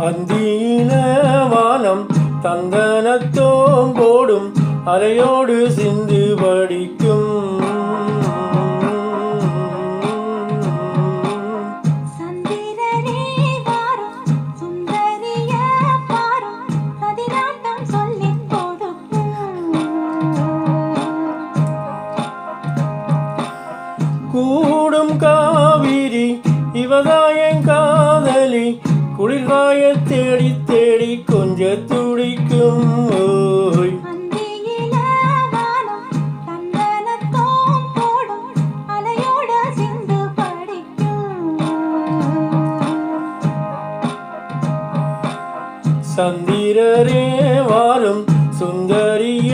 அந்தியில வானம் தந்தனத்தோம் போடும் அலையோடு சிந்து படிக்கும் கூடும் காவிரி இவதாயன் காதலி குளிர்காய தேடி தேடி கொஞ்ச துடிக்கும் ஓய். சந்திரரே வாரும் சுந்தரிய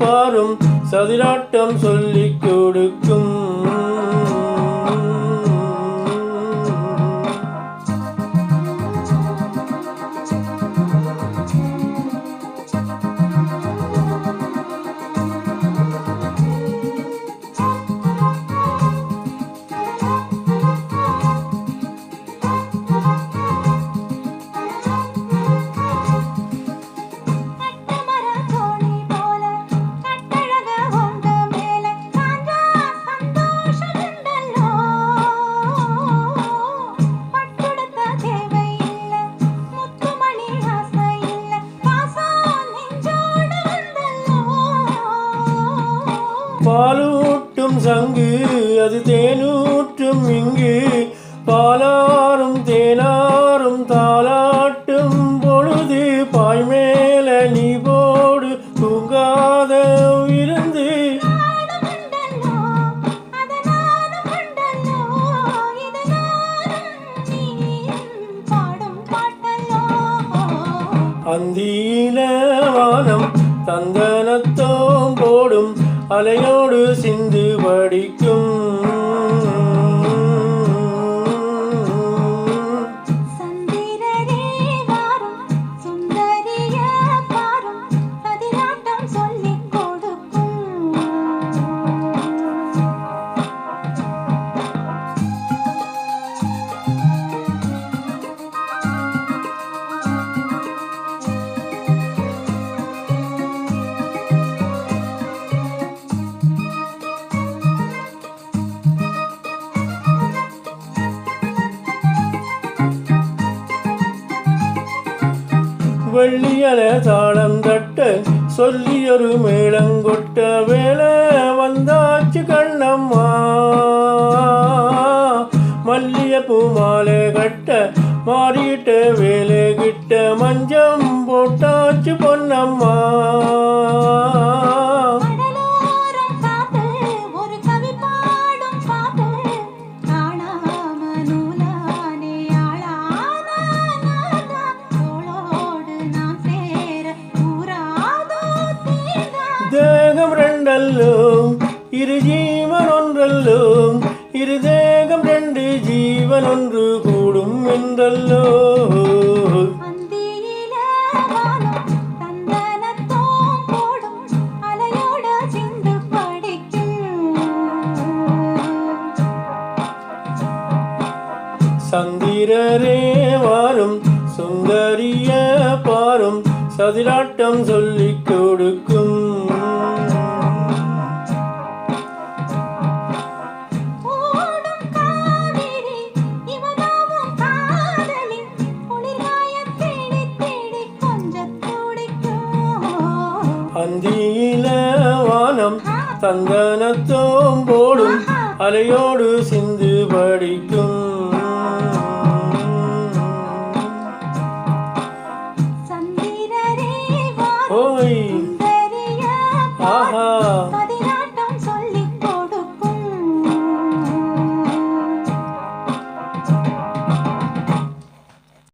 பாரும் சதிராட்டம் சொல்லிக் கொடுக்கும் பாலூட்டும் சங்கு அது தேனூற்றும் இங்கு பாலாரும் தேனாரும் தாளாட்டும் பொழுது பாய்மேல நீ போடு தூங்காத இருந்து அந்தியில வானம் தந்தனத்தோம் போடும் அலையோடு சிந்து படிக்கும் வெள்ளியல தாளம் தட்ட சொல்லியொரு மேளங்கொட்ட வேலை வந்தாச்சு கண்ணம்மா மல்லிய பூமாலை கட்ட மாறிட்ட வேலை கிட்ட மஞ்சம் போட்டாச்சு பொன்னம்மா தேகம் ரெண்டல்லோ இரு ஜீவன் ஒன்றல்லோ இரு தேகம் ரெண்டு ஜீவன் ஒன்று கூடும் என்றல்லோ சந்திரரே வாரும் சுந்தரிய பாரும் சதிராட்டம் சொல்லிக் கொடுக்கும் அந்தியில வானம் தந்தனத்தோம் போடும் அலையோடு சிந்து படிக்கும்